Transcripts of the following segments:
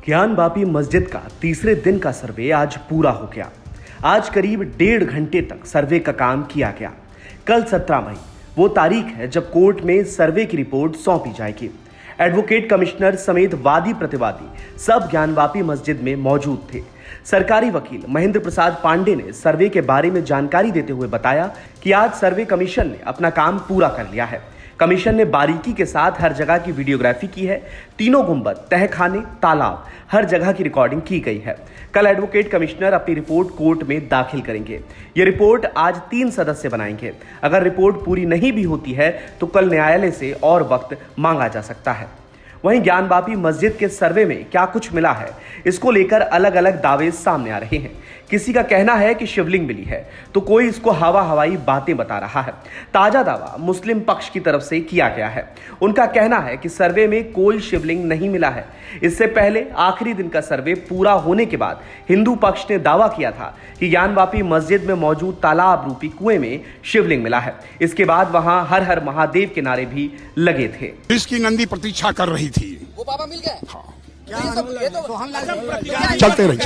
ज्ञानवापी मस्जिद का तीसरे दिन का सर्वे आज पूरा हो गया। आज करीब 1.5 घंटे तक सर्वे का काम किया गया। कल 17 मई वो तारीख है जब कोर्ट में सर्वे की रिपोर्ट सौंपी जाएगी। एडवोकेट कमिश्नर समेत वादी प्रतिवादी सब ज्ञानवापी मस्जिद में मौजूद थे। सरकारी वकील महेंद्र प्रसाद पांडे ने सर्वे के बारे में जानकारी देते हुए बताया कि आज सर्वे कमीशन ने अपना काम पूरा कर लिया है। कमीशन ने बारीकी के साथ हर जगह की वीडियोग्राफी की है। तीनों गुंबद, तहखाने, तालाब, हर जगह की रिकॉर्डिंग की गई है। कल एडवोकेट कमिश्नर अपनी रिपोर्ट कोर्ट में दाखिल करेंगे। ये रिपोर्ट आज 3 सदस्य बनाएंगे। अगर रिपोर्ट पूरी नहीं भी होती है तो कल न्यायालय से और वक्त मांगा जा सकता है। वहीं ज्ञानवापी मस्जिद के सर्वे में क्या कुछ मिला है, इसको लेकर अलग अलग दावे सामने आ रहे हैं। किसी का कहना है कि शिवलिंग मिली है तो कोई इसको हवाई बातें बता रहा है। ताजा दावा मुस्लिम पक्ष की तरफ से किया गया है। उनका कहना है कि सर्वे में कोई शिवलिंग नहीं मिला है। इससे पहले आखिरी दिन का सर्वे पूरा होने के बाद हिंदू पक्ष ने दावा किया था कि ज्ञानवापी मस्जिद में मौजूद तालाब रूपी कुएं में शिवलिंग मिला है। इसके बाद वहां हर हर महादेव के नारे भी लगे थे। इसकी नंदी प्रतीक्षा कर रही थी। वो बाबा मिल गए। हाँ। चलते रहे।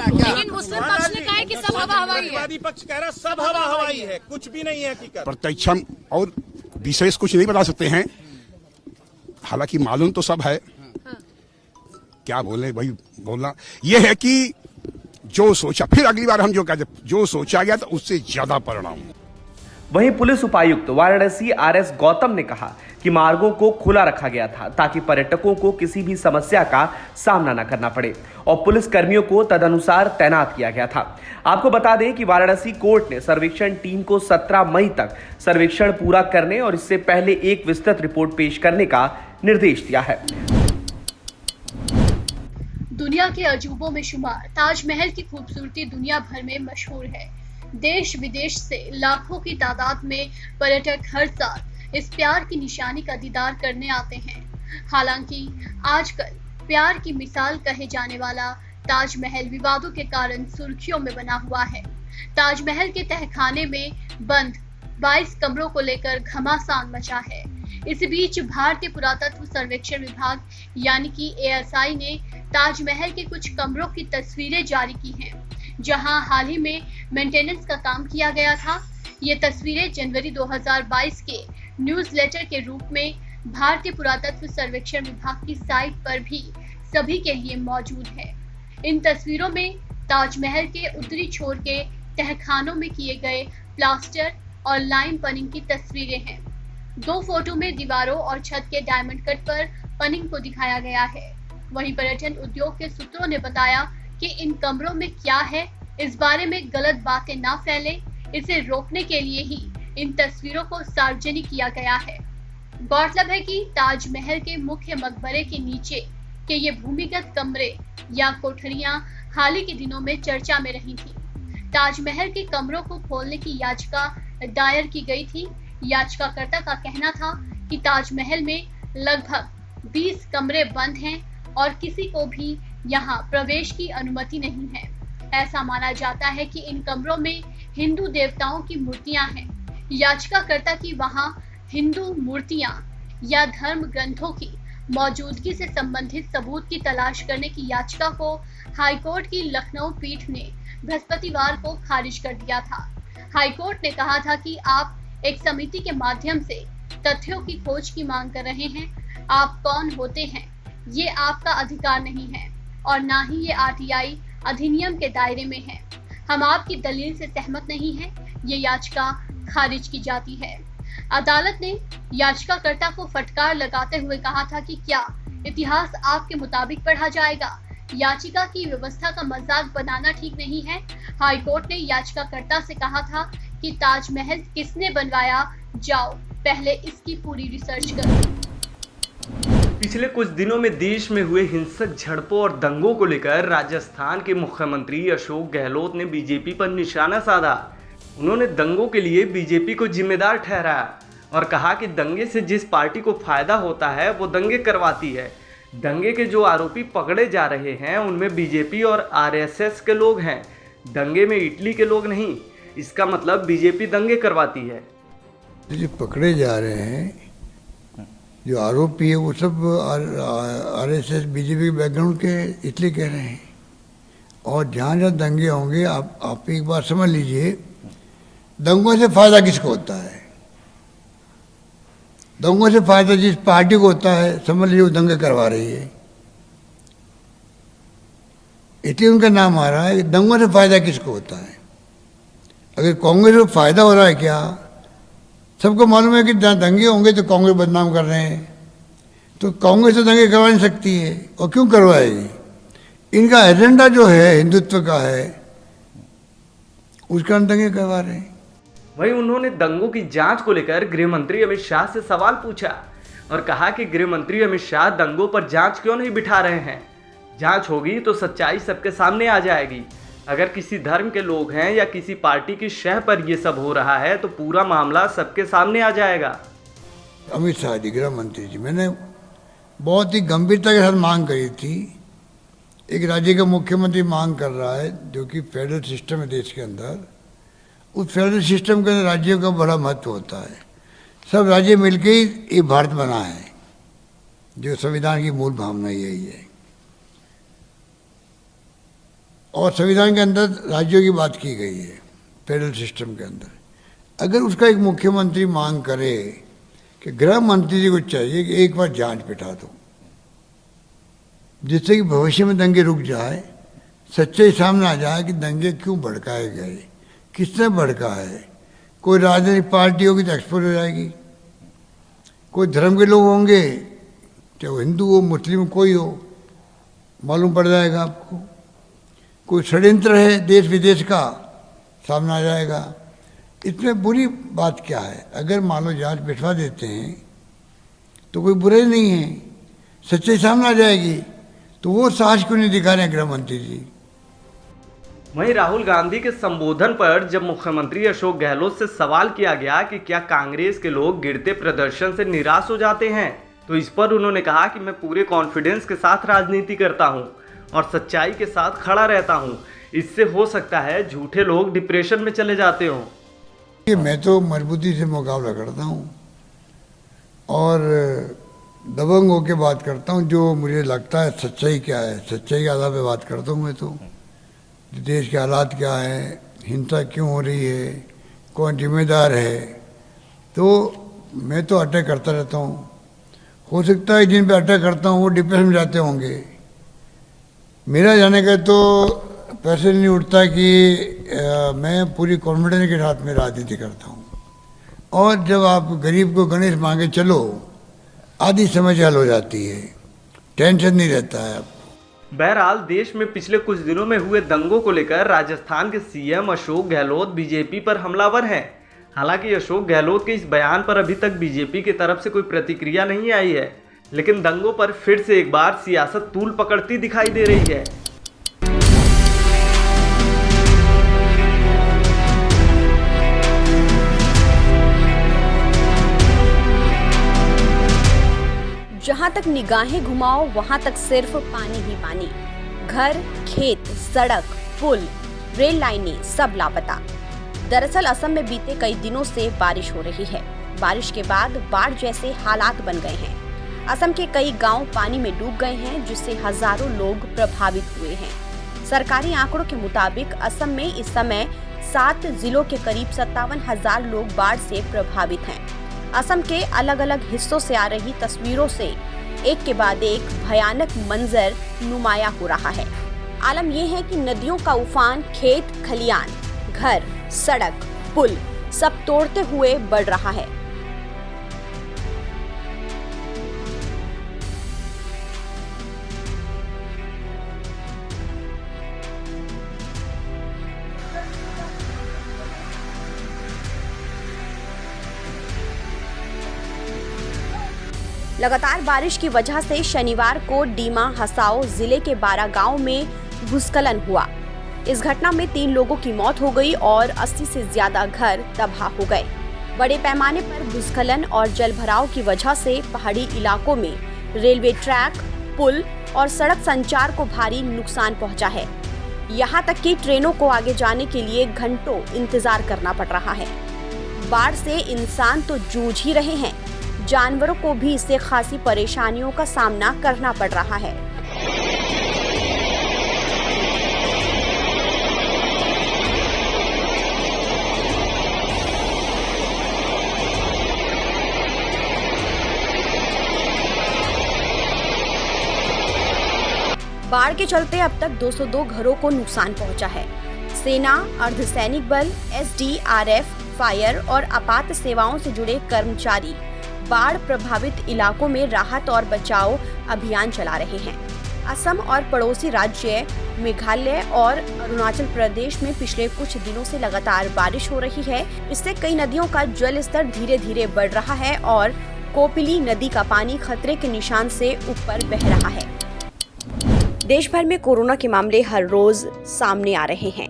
लेकिन मुस्लिम पक्ष ने कहा है कि सब हवा हवाई है। वादी पक्ष कह रहा है सब हवा हवाई है, कुछ भी नहीं है हकीकत। प्रत्यक्षम और विशेष कुछ नहीं बता सकते हैं। हालांकि मालूम तो सब है। क्या बोले भाई, बोलना यह है कि जो सोचा, फिर अगली बार हम जो कहते, जो सोचा गया तो उससे ज्यादा परिणाम। वहीं पुलिस उपायुक्त वाराणसी RS गौतम ने कहा कि मार्गों को खुला रखा गया था ताकि पर्यटकों को किसी भी समस्या का सामना न करना पड़े और पुलिस कर्मियों को तदनुसार तैनात किया गया था। आपको बता दें कि वाराणसी कोर्ट ने सर्वेक्षण टीम को 17 मई तक सर्वेक्षण पूरा करने और इससे पहले एक विस्तृत रिपोर्ट पेश करने का निर्देश दिया है। दुनिया के अजूबों में शुमार ताजमहल की खूबसूरती दुनिया भर में मशहूर है। देश विदेश से लाखों की तादाद में पर्यटक हर साल इस प्यार की निशानी का दीदार करने आते हैं। हालांकि आजकल प्यार की मिसाल कहे जाने वाला ताजमहल विवादों के कारण सुर्खियों में बना हुआ है। ताजमहल के तहखाने में बंद 22 कमरों को लेकर घमासान मचा है। इस बीच भारतीय पुरातत्व सर्वेक्षण विभाग यानी कि ASI ने ताजमहल के कुछ कमरों की तस्वीरें जारी की हैं, जहां हाल ही में मेंटेनेंस का काम किया गया था। ये तस्वीरें जनवरी 2022 के न्यूज़लेटर के रूप में भारतीय पुरातत्व सर्वेक्षण विभाग की साइट पर भी सभी के लिए मौजूद है। इन तस्वीरों में ताजमहल के उत्तरी छोर के तहखानों में किए गए प्लास्टर और लाइम पनिंग की तस्वीरें हैं। 2 फोटो में दीवारों और छत के डायमंड कट पर पनिंग को दिखाया गया है। वहीं पर्यटन उद्योग के सूत्रों ने बताया कि इन कमरों में क्या है, इस बारे में गलत बातें ना फैले, इसे रोकने के लिए ही इन तस्वीरों को सार्वजनिक किया गया है। गौरतलब है कि ताजमहल के मुख्य मकबरे के नीचे के ये भूमिगत कमरे या कोठरियां हाल ही के दिनों में चर्चा में रही थी। ताजमहल के कमरों को खोलने की याचिका दायर की गई थी। याचिकाकर्ता का कहना था कि ताजमहल में लगभग 20 कमरे बंद हैं और किसी को भी यहाँ प्रवेश की अनुमति नहीं है। ऐसा माना जाता है कि इन कमरों में हिंदू देवताओं की मूर्तियां हैं। याचिकाकर्ता की वहां हिंदू मूर्तियां या धर्म ग्रंथों की मौजूदगी से संबंधित सबूत की तलाश करने की याचिका को हाईकोर्ट की लखनऊ पीठ ने बृहस्पतिवार को खारिज कर दिया था। हाईकोर्ट ने कहा था कि आप एक समिति के माध्यम से तथ्यों की खोज की मांग कर रहे हैं। आप कौन होते हैं, ये आपका अधिकार नहीं है और ना ही ये RTI अधिनियम के दायरे में है। हम आपकी दलील से सहमत नहीं हैं। ये याचिका खारिज की जाती है। अदालत ने याचिकाकर्ता को फटकार लगाते हुए कहा था कि क्या इतिहास आपके मुताबिक पढ़ा जाएगा। याचिका की व्यवस्था का मजाक बनाना ठीक नहीं है। हाईकोर्ट ने याचिकाकर्ता से कहा था कि ताजमहल किसने बनवाया, जाओ पहले इसकी पूरी रिसर्च करो। पिछले कुछ दिनों में देश में हुए हिंसक झड़पों और दंगों को लेकर राजस्थान के मुख्यमंत्री अशोक गहलोत ने बीजेपी पर निशाना साधा। उन्होंने दंगों के लिए बीजेपी को जिम्मेदार ठहराया और कहा कि दंगे से जिस पार्टी को फायदा होता है वो दंगे करवाती है। दंगे के जो आरोपी पकड़े जा रहे हैं उनमें बीजेपी और RSS के लोग हैं, दंगे में इटली के लोग नहीं। इसका मतलब बीजेपी दंगे करवाती है। जो पकड़े जा रहे हैं जो आरोपी है वो सब आरएसएस बीजेपी के बैकग्राउंड के इसलिए कह रहे हैं। और जहाँ जहाँ दंगे होंगे, आप एक बार समझ लीजिए, दंगों से फायदा किसको होता है? दंगों से फायदा जिस पार्टी को होता है, समझ लीजिए वो दंगे करवा रही है, इसलिए उनका नाम आ रहा है। दंगों से फायदा किसको होता है? अगर कांग्रेस को फायदा हो रहा है क्या? सबको मालूम है कि जहाँ दंगे होंगे तो कांग्रेस बदनाम कर रहे हैं, तो कांग्रेस तो दंगे करवा नहीं सकती है, और क्यों करवाएगी? इनका एजेंडा जो है हिंदुत्व का है, उसका दंगे करवा रहे हैं। वहीं उन्होंने दंगों की जांच को लेकर गृह मंत्री अमित शाह से सवाल पूछा और कहा कि गृह मंत्री अमित शाह दंगों पर जांच क्यों नहीं बिठा रहे हैं? जांच होगी तो सच्चाई सबके सामने आ जाएगी। अगर किसी धर्म के लोग हैं या किसी पार्टी की शह पर ये सब हो रहा है तो पूरा मामला सबके सामने आ जाएगा। अमित शाह जी, गृह मंत्री जी, मैंने बहुत ही गंभीरता के साथ मांग करी थी। एक राज्य का मुख्यमंत्री मांग कर रहा है, जो कि फेडरल सिस्टम है देश के अंदर, उस फेडरल सिस्टम के अंदर राज्यों का बड़ा महत्व होता है। सब राज्य मिलकर ही ये भारत बना है, जो संविधान की मूल भावना यही है। और संविधान के अंदर राज्यों की बात की गई है, फेडरल सिस्टम के अंदर। अगर उसका एक मुख्यमंत्री मांग करे कि गृह मंत्री जी को चाहिए कि एक बार जांच बिठा दो, जिससे कि भविष्य में दंगे रुक जाए, सच्चाई सामने आ जाए कि दंगे क्यों भड़काए गए, किसने भड़का है। कोई राजनीतिक पार्टी होगी तो एक्सपोज हो जाएगी, कोई धर्म के लोग होंगे, चाहे वो हिंदू हो मुस्लिम हो कोई हो, मालूम पड़ जाएगा आपको। कोई षड्यंत्र है देश विदेश का, सामने आ जाएगा। इसमें बुरी बात क्या है? अगर मान लो जांच बिठवा देते हैं तो कोई बुराई नहीं है, सच्चाई सामने आ जाएगी। तो वो साहस क्यों नहीं दिखा रहे हैं गृह मंत्री जी? वहीं राहुल गांधी के संबोधन पर जब मुख्यमंत्री अशोक गहलोत से सवाल किया गया कि क्या कांग्रेस के लोग गिरते प्रदर्शन से निराश हो जाते हैं, तो इस पर उन्होंने कहा कि मैं पूरे कॉन्फिडेंस के साथ राजनीति करता हूं और सच्चाई के साथ खड़ा रहता हूं। इससे हो सकता है झूठे लोग डिप्रेशन में चले जाते हों। मैं तो मजबूती से मुकाबला करता हूं और दबंग होकर बात करता हूं। जो मुझे लगता है सच्चाई क्या है, सच्चाई के आधार पर बात करता हूं। मैं तो देश के हालात क्या है, हिंसा क्यों हो रही है, कौन जिम्मेदार है, तो मैं तो अटैक करता रहता हूँ। हो सकता है जिन पे अटैक करता हूँ वो डिप्रेशन में जाते होंगे। मेरा जाने का तो पैसे नहीं उठता कि मैं पूरी कॉन्फिडेंस के साथ में राजनीति करता हूँ। और जब आप गरीब को गणेश मांगे चलो, आधी समस्या हल हो जाती है, टेंशन नहीं रहता है आपको। बहरहाल देश में पिछले कुछ दिनों में हुए दंगों को लेकर राजस्थान के सीएम अशोक गहलोत बीजेपी पर हमलावर हैं। हालांकि अशोक गहलोत के इस बयान पर अभी तक बीजेपी की तरफ से कोई प्रतिक्रिया नहीं आई है, लेकिन दंगों पर फिर से एक बार सियासत तूल पकड़ती दिखाई दे रही है। जहां तक निगाहें घुमाओ वहां तक सिर्फ पानी ही पानी। घर, खेत, सड़क, पुल, रेल लाइनें सब लापता। दरअसल असम में बीते कई दिनों से बारिश हो रही है। बारिश के बाद बाढ़ जैसे हालात बन गए हैं। असम के कई गांव पानी में डूब गए हैं, जिससे हजारों लोग प्रभावित हुए हैं। सरकारी आंकड़ों के मुताबिक असम में इस समय 7 जिलों के करीब 57,000 लोग बाढ़ से प्रभावित हैं। असम के अलग अलग हिस्सों से आ रही तस्वीरों से एक के बाद एक भयानक मंजर नुमाया हो रहा है। आलम यह है कि नदियों का उफान खेत खलियान, घर, सड़क, पुल सब तोड़ते हुए बढ़ रहा है। लगातार बारिश की वजह से शनिवार को डीमा हसाओ जिले के 12 गांव में भूस्खलन हुआ। इस घटना में 3 लोगों की मौत हो गई और 80 से ज्यादा घर तबाह हो गए। बड़े पैमाने पर भूस्खलन और जलभराव की वजह से पहाड़ी इलाकों में रेलवे ट्रैक, पुल और सड़क संचार को भारी नुकसान पहुंचा है। यहां तक कि ट्रेनों को आगे जाने के लिए घंटों इंतजार करना पड़ रहा है। बाढ़ से इंसान तो जूझ ही रहे हैं, जानवरों को भी इससे खासी परेशानियों का सामना करना पड़ रहा है। बाढ़ के चलते अब तक 202 घरों को नुकसान पहुंचा है। सेना, अर्धसैनिक बल, SDRF, फायर और आपात सेवाओं से जुड़े कर्मचारी बाढ़ प्रभावित इलाकों में राहत और बचाव अभियान चला रहे हैं। असम और पड़ोसी राज्य मेघालय और अरुणाचल प्रदेश में पिछले कुछ दिनों से लगातार बारिश हो रही है। इससे कई नदियों का जल स्तर धीरे धीरे बढ़ रहा है और कोपिली नदी का पानी खतरे के निशान से ऊपर बह रहा है। देश भर में कोरोना के मामले हर रोज सामने आ रहे हैं,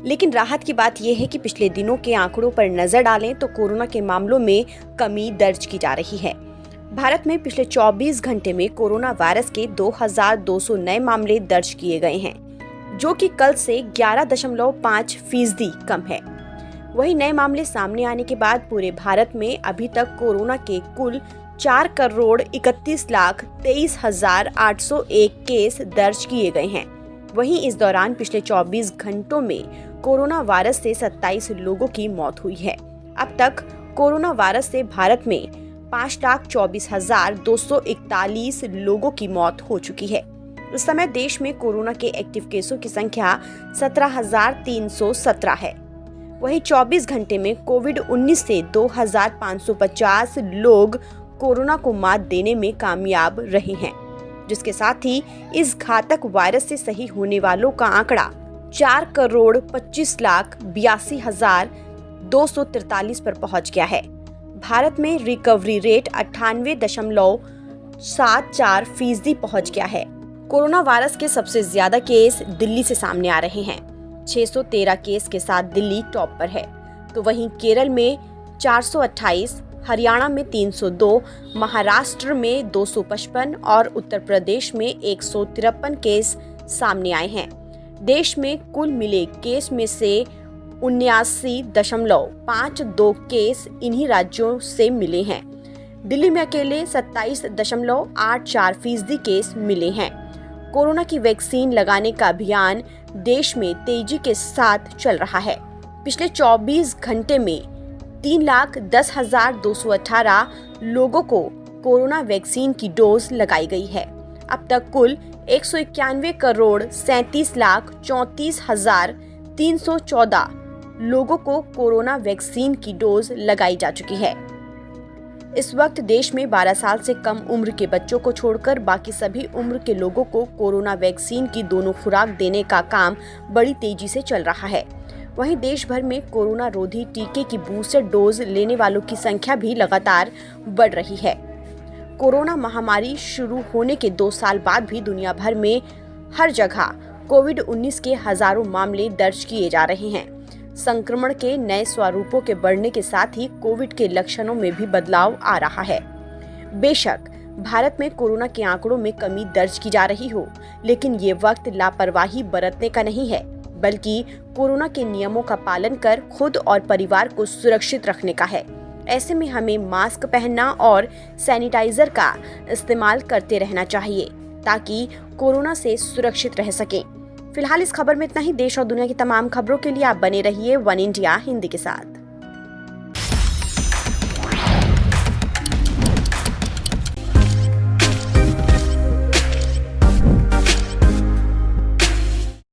लेकिन राहत की बात यह है कि पिछले दिनों के आंकड़ों पर नजर डालें तो कोरोना के मामलों में कमी दर्ज की जा रही है। भारत में पिछले 24 घंटे में कोरोना वायरस के 2200 नए मामले दर्ज किए गए हैं, जो कि कल से 11.5% कम है। वहीं नए मामले सामने आने के बाद पूरे भारत में अभी तक कोरोना के कुल 4,31,23,801 केस दर्ज किए गए हैं। वहीं इस दौरान पिछले 24 घंटों में कोरोना वायरस से 27 लोगों की मौत हुई है। अब तक कोरोना वायरस से भारत में 5,24,241 लोगों की मौत हो चुकी है। इस समय देश में कोरोना के एक्टिव केसों की संख्या 17,317 है। वहीं 24 घंटे में कोविड-19 से 2,550 लोग कोरोना को मात देने में कामयाब रहे हैं, जिसके साथ ही इस घातक वायरस से सही होने वालों का आंकड़ा 4,25,82,243 पर पहुंच गया है। भारत में रिकवरी रेट 98.74% पहुंच गया है। कोरोना वायरस के सबसे ज्यादा केस दिल्ली से सामने आ रहे हैं। 613 केस के साथ दिल्ली टॉप पर है, तो वहीं केरल में 428, हरियाणा में 302, महाराष्ट्र में 255 और उत्तर प्रदेश में 153 केस सामने आए हैं। देश में कुल मिले केस में से 79.52 केस इन्हीं राज्यों से मिले हैं। दिल्ली में अकेले 27.84% केस मिले हैं। कोरोना की वैक्सीन लगाने का अभियान देश में तेजी के साथ चल रहा है। पिछले 24 घंटे में 3,10,218 लोगों को कोरोना वैक्सीन की डोज लगाई गई है। अब तक कुल 191,37,34,314 लोगों को कोरोना वैक्सीन की डोज लगाई जा चुकी है। इस वक्त देश में 12 साल से कम उम्र के बच्चों को छोड़कर बाकी सभी उम्र के लोगों को कोरोना वैक्सीन की दोनों खुराक देने का काम बड़ी तेजी से चल रहा है। वहीं देश भर में कोरोना रोधी टीके की बूस्टर डोज लेने वालों की संख्या भी लगातार बढ़ रही है। कोरोना महामारी शुरू होने के 2 साल बाद भी दुनिया भर में हर जगह कोविड-19 के हजारों मामले दर्ज किए जा रहे हैं। संक्रमण के नए स्वरूपों के बढ़ने के साथ ही कोविड के लक्षणों में भी बदलाव आ रहा है। बेशक भारत में कोरोना के आंकड़ों में कमी दर्ज की जा रही हो, लेकिन ये वक्त लापरवाही बरतने का नहीं है, बल्कि कोरोना के नियमों का पालन कर खुद और परिवार को सुरक्षित रखने का है। ऐसे में हमें मास्क पहनना और सैनिटाइजर का इस्तेमाल करते रहना चाहिए ताकि कोरोना से सुरक्षित रह सकें। फिलहाल इस खबर में इतना ही। देश और दुनिया की तमाम खबरों के लिए आप बने रहिए वन इंडिया हिंदी के साथ।